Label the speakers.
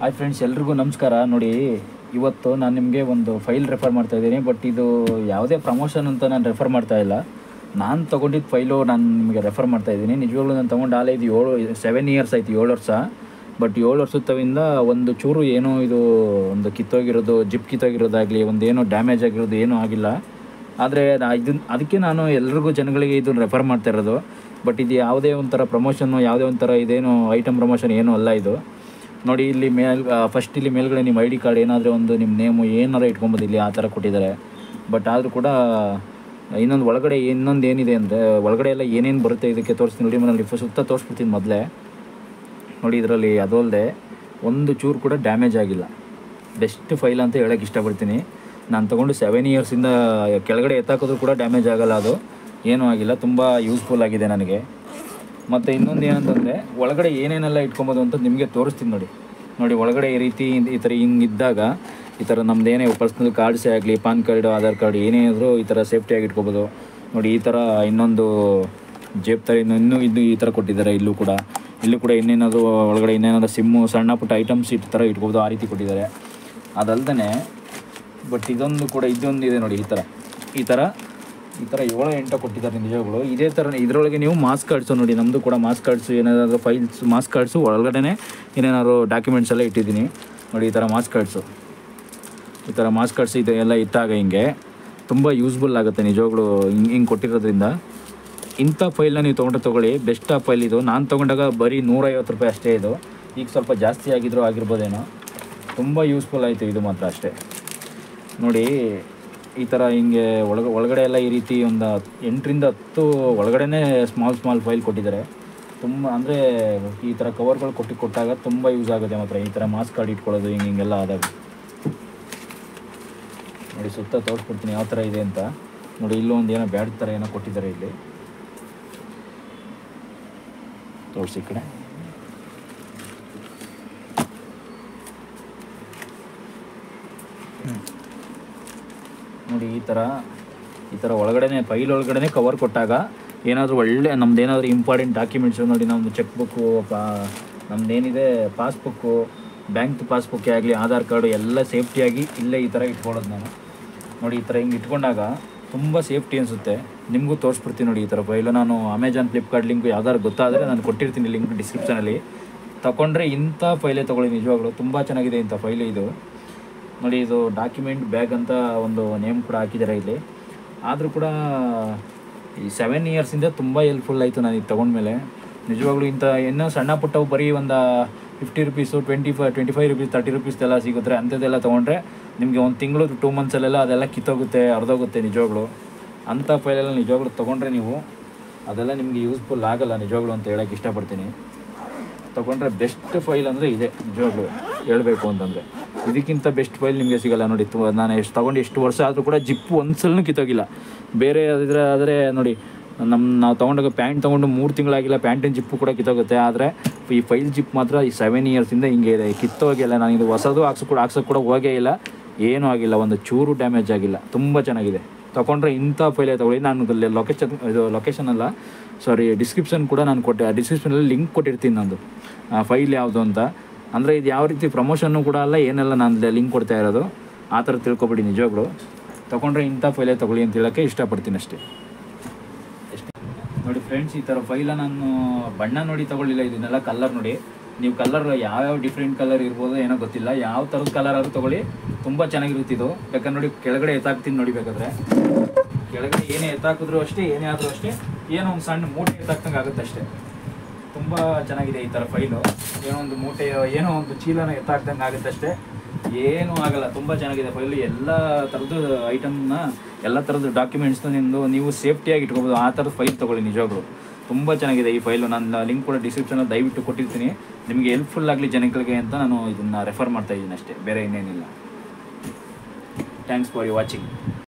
Speaker 1: Hi friends, ಎಲ್ರಿಗೂ ನಮಸ್ಕಾರ. ನೋಡಿ, ಇವತ್ತು ನಾನು ನಿಮಗೆ ಒಂದು ಫೈಲ್ ರೆಫರ್ ಮಾಡ್ತಾ ಇದ್ದೀನಿ. ಬಟ್ ಇದು ಯಾವುದೇ ಪ್ರಮೋಷನ್ ಅಂತ ನಾನು ರೆಫರ್ ಮಾಡ್ತಾ ಇಲ್ಲ. ನಾನು ತೊಗೊಂಡಿದ್ದ ಫೈಲು ನಾನು ನಿಮಗೆ ರೆಫರ್ ಮಾಡ್ತಾ ಇದ್ದೀನಿ. ನಿಜವಾಗ್ಲೂ ನಾನು ತೊಗೊಂಡು ಆಲೇ ಇದು 7 ಇಯರ್ಸ್ ಆಯಿತು, 7 ವರ್ಷ. ಬಟ್ 7 ವರ್ಷದ ತವಿಂದ ಒಂದು ಚೂರು ಏನೋ ಇದು ಒಂದು ಕಿತ್ತೋಗಿರೋದು, ಜಿಪ್ ಕಿತ್ತೋಗಿರೋದಾಗಲಿ, ಒಂದು ಏನೋ ಡ್ಯಾಮೇಜ್ ಆಗಿರೋದು ಏನೂ ಆಗಿಲ್ಲ. ಆದರೆ ಅದಕ್ಕೆ ನಾನು ಎಲ್ರಿಗೂ ಜನಗಳಿಗೆ ಇದನ್ನು ರೆಫರ್ ಮಾಡ್ತಾ ಇರೋದು. ಬಟ್ ಇದು ಯಾವುದೇ ಒಂಥರ ಪ್ರಮೋಷನ್ನು, ಯಾವುದೇ ಒಂಥರ ಇದೇನು ಐಟಮ್ ಪ್ರಮೋಷನ್ ಏನೂ ಅಲ್ಲ ಇದು. ನೋಡಿ, ಇಲ್ಲಿ ಫಸ್ಟ್ ಇಲ್ಲಿ ಮೇಲ್ಗಡೆ ನಿಮ್ಮ ID ಕಾರ್ಡ್ ಏನಾದರೂ ಒಂದು ನಿಮ್ಮ ನೇಮು ಏನಾರು ಇಟ್ಕೊಬೋದು, ಇಲ್ಲಿ ಆ ಥರ ಕೊಟ್ಟಿದ್ದಾರೆ. ಬಟ್ ಆದರೂ ಕೂಡ ಇನ್ನೊಂದು ಒಳಗಡೆ ಇನ್ನೊಂದು ಏನಿದೆ ಅಂದರೆ, ಒಳಗಡೆ ಎಲ್ಲ ಏನೇನು ಬರುತ್ತೆ ಇದಕ್ಕೆ ತೋರಿಸ್ತೀನಿ ನೋಡಿ. ಮನೇಲಿ ಸುತ್ತ ತೋರಿಸ್ಬಿಡ್ತೀನಿ ಮೊದಲೇ. ನೋಡಿ, ಇದರಲ್ಲಿ ಅದು ಅಲ್ಲದೆ ಒಂದು ಚೂರು ಕೂಡ ಡ್ಯಾಮೇಜ್ ಆಗಿಲ್ಲ. ಬೆಸ್ಟ್ ಫೈಲ್ ಅಂತ ಹೇಳೋಕ್ಕೆ ಇಷ್ಟಪಡ್ತೀನಿ. ನಾನು ತೊಗೊಂಡು 7 ಇಯರ್ಸಿಂದ ಕೆಳಗಡೆ ಎತ್ತಾಕೋದ್ರೂ ಕೂಡ ಡ್ಯಾಮೇಜ್ ಆಗೋಲ್ಲ, ಅದು ಏನೂ ಆಗಿಲ್ಲ. ತುಂಬ ಯೂಸ್ಫುಲ್ ಆಗಿದೆ ನನಗೆ. ಮತ್ತು ಇನ್ನೊಂದು ಏನಂತಂದರೆ, ಒಳಗಡೆ ಏನೇನೆಲ್ಲ ಇಟ್ಕೊಬೋದು ಅಂತ ನಿಮಗೆ ತೋರಿಸ್ತೀನಿ ನೋಡಿ. ಒಳಗಡೆ ಈ ರೀತಿ ಈ ಥರ ಹಿಂಗಿದ್ದಾಗ ಈ ಥರ ನಮ್ದು ಏನೇ ಪರ್ಸ್ನಲ್ ಕಾರ್ಡ್ಸೇ ಆಗಲಿ, ಪಾನ್ ಕಾರ್ಡು, ಆಧಾರ್ ಕಾರ್ಡ್ ಏನೇನಾದರೂ ಈ ಥರ ಸೇಫ್ಟಿಯಾಗಿ ಇಟ್ಕೊಬೋದು. ನೋಡಿ, ಈ ಥರ ಇನ್ನೊಂದು ಜೇಬ್ ಥರ ಇನ್ನೂ ಈ ಥರ ಕೊಟ್ಟಿದ್ದಾರೆ. ಇಲ್ಲೂ ಕೂಡ ಇನ್ನೇನಾದರೂ ಒಳಗಡೆ ಇನ್ನೇನಾದರೂ ಸಿಮ್ಮು, ಸಣ್ಣ ಪುಟ್ಟ ಐಟಮ್ಸ್ ಈ ಥರ ಇಟ್ಕೊಬೋದು, ಆ ರೀತಿ ಕೊಟ್ಟಿದ್ದಾರೆ. ಅದಲ್ಲದೆ ಬಟ್ ಇದೊಂದು ಇದೆ ನೋಡಿ, ಈ ಥರ 7-8 ಕೊಟ್ಟಿದ್ದಾರೆ ನಿಜವಾಗ್ಲು. ಇದೇ ಥರ ಇದರೊಳಗೆ ನೀವು ಮಾಸ್ ಕಾರ್ಡ್ಸು ನೋಡಿ, ನಮ್ಮದು ಕೂಡ ಮಾಸ್ ಕಾರ್ಡ್ಸು, ಏನಾದರೂ ಫೈಲ್ಸ್ ಮಾಸ್ ಕಾರ್ಡ್ಸು ಒಳಗಡೆ ಏನೇನಾದ್ರು ಡಾಕ್ಯುಮೆಂಟ್ಸ್ ಎಲ್ಲ ಇಟ್ಟಿದ್ದೀನಿ ನೋಡಿ. ಈ ಥರ ಮಾಸ್ ಕಾರ್ಡ್ಸ್ ಇದು ಎಲ್ಲ ಇಟ್ಟಾಗ ಹಿಂಗೆ ತುಂಬ ಯೂಸ್ಫುಲ್ ಆಗುತ್ತೆ ನಿಜವಾಗ್ಲು. ಹಿಂಗೆ ಕೊಟ್ಟಿರೋದ್ರಿಂದ ಇಂಥ ಫೈಲ್ನ ನೀವು ತೊಗೊಳ್ಳಿ. ಬೆಸ್ಟ್ ಆ ಫೈಲ್ ಇದು. ನಾನು ತೊಗೊಂಡಾಗ ಬರೀ 150 ರೂಪಾಯಿ ಅಷ್ಟೇ. ಇದು ಈಗ ಸ್ವಲ್ಪ ಜಾಸ್ತಿ ಆಗಿರ್ಬೋದೇನೋ. ತುಂಬ ಯೂಸ್ಫುಲ್ ಆಯಿತು ಇದು ಮಾತ್ರ ಅಷ್ಟೇ. ನೋಡಿ, ಈ ಥರ ಹಿಂಗೆ ಒಳಗಡೆ ಎಲ್ಲ ಈ ರೀತಿ ಒಂದು 8ರಿಂದ 10 ಒಳಗಡೆ ಸ್ಮಾಲ್ ಫೈಲ್ ಕೊಟ್ಟಿದ್ದಾರೆ. ತುಂಬ ಅಂದರೆ ಈ ಥರ ಕವರ್ಗಳು ಕೊಟ್ಟಾಗ ತುಂಬ ಯೂಸ್ ಆಗುತ್ತೆ ಮಾತ್ರ. ಈ ಥರ ಮಾಸ್ ಕಾರ್ಡ್ ಇಟ್ಕೊಳ್ಳೋದು ಹಿಂಗೆಲ್ಲ ಆದಾಗ ನೋಡಿ. ಸುತ್ತ ತೋರಿಸ್ಕೊಡ್ತೀನಿ ಯಾವ ಥರ ಇದೆ ಅಂತ ನೋಡಿ. ಇಲ್ಲೂ ಒಂದು ಏನೋ ಬ್ಯಾಡ್ ಥರ ಏನೋ ಕೊಟ್ಟಿದ್ದಾರೆ. ಇಲ್ಲಿ ತೋರಿಸಿ ಈ ಕಡೆ. ನೋಡಿ, ಈ ಥರ ಒಳಗಡೆ ಫೈಲ್ ಒಳಗಡೆ ಕವರ್ ಕೊಟ್ಟಾಗ ಏನಾದರೂ ನಮ್ದು ಏನಾದರೂ ಇಂಪಾರ್ಟೆಂಟ್ ಡಾಕ್ಯುಮೆಂಟ್ಸು ನೋಡಿ, ನಮ್ಮದು ಚೆಕ್ ಬುಕ್ಕು, ನಮ್ಮದೇನಿದೆ ಪಾಸ್ಬುಕ್ಕು, ಬ್ಯಾಂಕ್ ಪಾಸ್ಬುಕ್ಕೇ ಆಗಲಿ, ಆಧಾರ್ ಕಾರ್ಡು ಎಲ್ಲ ಸೇಫ್ಟಿಯಾಗಿ ಇಲ್ಲೇ ಈ ಥರ ಇಟ್ಕೊಳ್ಳೋದು ನಾನು. ನೋಡಿ, ಈ ಥರ ಹಿಂಗೆ ಇಟ್ಕೊಂಡಾಗ ತುಂಬ ಸೇಫ್ಟಿ ಅನಿಸುತ್ತೆ. ನಿಮಗೂ ತೋರಿಸ್ಬಿಡ್ತೀನಿ ನೋಡಿ. ಈ ಥರ ಫೈಲು ನಾನು ಅಮೆಜಾನ್, ಫ್ಲಿಪ್ಕಾರ್ಟ್ ಲಿಂಕ್ ಯಾವ್ದಾದ್ರು ಗೊತ್ತಾದರೆ ನಾನು ಕೊಟ್ಟಿರ್ತೀನಿ ಲಿಂಕ್ ಡಿಸ್ಕ್ರಿಪ್ಷನಲ್ಲಿ. ತೊಗೊಂಡ್ರೆ ಇಂಥ ಫೈಲೇ ತೊಗೊಳ್ಳಿ. ನಿಜವಾಗ್ಲು ತುಂಬ ಚೆನ್ನಾಗಿದೆ ಇಂಥ ಫೈಲು ಇದು. ನೋಡಿ, ಇದು ಡಾಕ್ಯುಮೆಂಟ್ ಬ್ಯಾಗ್ ಅಂತ ಒಂದು ನೇಮ್ ಕೂಡ ಹಾಕಿದ್ದಾರೆ ಇಲ್ಲಿ. ಆದರೂ ಕೂಡ ಈ 7 ಇಯರ್ಸಿಂದ ತುಂಬ ಹೆಲ್ಪ್ಫುಲ್ ಆಯಿತು ನಾನು ಇದು ತೊಗೊಂಡ್ಮೇಲೆ. ನಿಜವಾಗ್ಲೂ ಇಂಥ ಇನ್ನೂ ಸಣ್ಣ ಪುಟ್ಟವು ಬರೀ ಒಂದು 50 ರೂಪೀಸು, 25 ರೂಪೀಸ್, 30 ರೂಪೀಸ್ದೆಲ್ಲ ಸಿಗುತ್ತೆ. ಅಂಥದ್ದೆಲ್ಲ ತೊಗೊಂಡ್ರೆ ನಿಮಗೆ ಒಂದು ತಿಂಗಳು 2 ಮಂತ್ಸಲ್ಲೆಲ್ಲ ಅದೆಲ್ಲ ಕಿತ್ತೋಗುತ್ತೆ, ಅರ್ಧೋಗುತ್ತೆ ನಿಜವಾಗ್ಲು. ಅಂಥ ಫೈಲೆಲ್ಲ ನಿಜವಾಗ್ಲೂ ತೊಗೊಂಡ್ರೆ ನೀವು ಅದೆಲ್ಲ ನಿಮಗೆ ಯೂಸ್ಫುಲ್ ಆಗೋಲ್ಲ ನಿಜವಾಗ್ಲು ಅಂತ ಹೇಳೋಕ್ಕೆ ಇಷ್ಟಪಡ್ತೀನಿ. ತೊಗೊಂಡ್ರೆ ಬೆಸ್ಟ್ ಫೈಲ್ ಅಂದರೆ ಇದೆ ನಿಜವಾಗ್ಲೂ ಹೇಳಬೇಕು ಅಂತಂದರೆ. ಇದಕ್ಕಿಂತ ಬೆಸ್ಟ್ ಫೈಲ್ ನಿಮಗೆ ಸಿಗೋಲ್ಲ ನೋಡಿ. ನಾನು ತೊಗೊಂಡು ಎಷ್ಟು ವರ್ಷ ಆದರೂ ಕೂಡ ಜಿಪ್ಪು ಒಂದು ಸಲನೂ ಕಿತ್ತೋಗಿಲ್ಲ. ಬೇರೆ ಆದರೆ ನೋಡಿ, ನಾವು ತೊಗೊಂಡಾಗ ಪ್ಯಾಂಟ್ ತೊಗೊಂಡು 3 ತಿಂಗಳಾಗಿಲ್ಲ, ಪ್ಯಾಂಟಿನ ಜಿಪ್ಪು ಕೂಡ ಕಿತ್ತೋಗುತ್ತೆ. ಆದರೆ ಈ ಫೈಲ್ ಜಿಪ್ ಮಾತ್ರ ಈ 7 ಇಯರ್ಸಿಂದ ಹಿಂಗೆ ಇದೆ, ಕಿತ್ತೋಗಿಲ್ಲ. ನಾನು ಇದು ಹೊಸದು ಹಾಕ್ಸೋಕ್ಕೆ ಕೂಡ ಹೋಗೇ ಇಲ್ಲ, ಏನೂ ಆಗಿಲ್ಲ, ಒಂದು ಚೂರು ಡ್ಯಾಮೇಜ್ ಆಗಿಲ್ಲ. ತುಂಬ ಚೆನ್ನಾಗಿದೆ. ತೊಗೊಂಡ್ರೆ ಇಂಥ ಫೈಲೇ ತೊಗೊಳ್ಳಿ. ನಾನು ಲೊಕೇಶನ್ ಅಲ್ಲ, ಸಾರಿ, ಡಿಸ್ಕ್ರಿಪ್ಷನ್ ಕೂಡ ನಾನು ಡಿಸ್ಕ್ರಿಪ್ಷನಲ್ಲಿ ಲಿಂಕ್ ಕೊಟ್ಟಿರ್ತೀನಿ ನಂದು ಫೈಲ್ ಯಾವುದು ಅಂತ. ಅಂದರೆ ಇದು ಯಾವ ರೀತಿ ಪ್ರಮೋಷನ್ನು ಕೂಡ ಅಲ್ಲ, ಏನೆಲ್ಲ ನಾನು ಲಿಂಕ್ ಕೊಡ್ತಾ ಇರೋದು ಆ ಥರ ತಿಳ್ಕೊಬೇಡಿ. ನಿಜವಾಗ್ಲು ತೊಗೊಂಡ್ರೆ ಇಂಥ ಫೈಲೇ ತೊಗೊಳ್ಳಿ ಅಂತ ಹೇಳೋಕ್ಕೆ ಇಷ್ಟಪಡ್ತೀನಿ ಅಷ್ಟೇ. ನೋಡಿ ಫ್ರೆಂಡ್ಸ್, ಈ ಥರ ಫೈಲ ನಾನು ಬಣ್ಣ ನೋಡಿ ತೊಗೊಳ್ಳಿಲ್ಲ, ಇದನ್ನೆಲ್ಲ ಕಲರ್ ನೋಡಿ. ನೀವು ಕಲರ್ ಯಾವ್ಯಾವ ಡಿಫ್ರೆಂಟ್ ಕಲರ್ ಇರ್ಬೋದು ಏನೋ ಗೊತ್ತಿಲ್ಲ, ಯಾವ ಥರದ ಕಲರ್ ಆದರೂ ತೊಗೊಳ್ಳಿ, ತುಂಬ ಚೆನ್ನಾಗಿರುತ್ತೆ ಇದು. ಬೇಕಾದ್ರೆ ನೋಡಿ, ಕೆಳಗಡೆ ಎತ್ತಾಕ್ತೀನಿ ನೋಡಿ. ಬೇಕಾದರೆ ಕೆಳಗಡೆ ಏನೇ ಎತ್ತಾಕಿದ್ರು ಅಷ್ಟೇ, ಏನೇ ಆದರೂ ಅಷ್ಟೇ, ಏನೋ ಒಂದು ಸಣ್ಣ ಮೂಟೆ ಎತ್ತಾಕ್ದಂಗೆ ಆಗುತ್ತೆ ಅಷ್ಟೇ. ತುಂಬ ಚೆನ್ನಾಗಿದೆ ಈ ಥರ ಫೈಲು. ಏನೋ ಒಂದು ಮೂಟೆ, ಏನೋ ಒಂದು ಚೀಲನ ಎತ್ತಾಕ್ದಂಗೆ ಆಗುತ್ತೆ ಅಷ್ಟೇ, ಏನೂ ಆಗಲ್ಲ. ತುಂಬ ಚೆನ್ನಾಗಿದೆ ಫೈಲು. ಎಲ್ಲ ಥರದ್ದು ಐಟಮ್ನ, ಎಲ್ಲ ಥರದ್ದು ಡಾಕ್ಯುಮೆಂಟ್ಸ್ನ ನೀವು ಸೇಫ್ಟಿಯಾಗಿ ಇಟ್ಕೊಬೋದು. ಆ ಥರದ ಫೈಲ್ ತೊಗೊಳ್ಳಿ. ನಿಜವಾಗ್ಲು ತುಂಬ ಚೆನ್ನಾಗಿದೆ ಈ ಫೈಲು. ನಾನು ಲಿಂಕ್ ಕೂಡ ಡಿಸ್ಕ್ರಿಪ್ಷನಲ್ಲಿ ದಯವಿಟ್ಟು ಕೊಟ್ಟಿರ್ತೀನಿ. ನಿಮಗೆ ಹೆಲ್ಪ್ಫುಲ್ ಆಗಲಿ ಜನಗಳಿಗೆ ಅಂತ ನಾನು ಇದನ್ನು ರೆಫರ್ ಮಾಡ್ತಾಯಿದ್ದೀನಿ ಅಷ್ಟೇ, ಬೇರೆ ಇನ್ನೇನಿಲ್ಲ. Thanks for watching.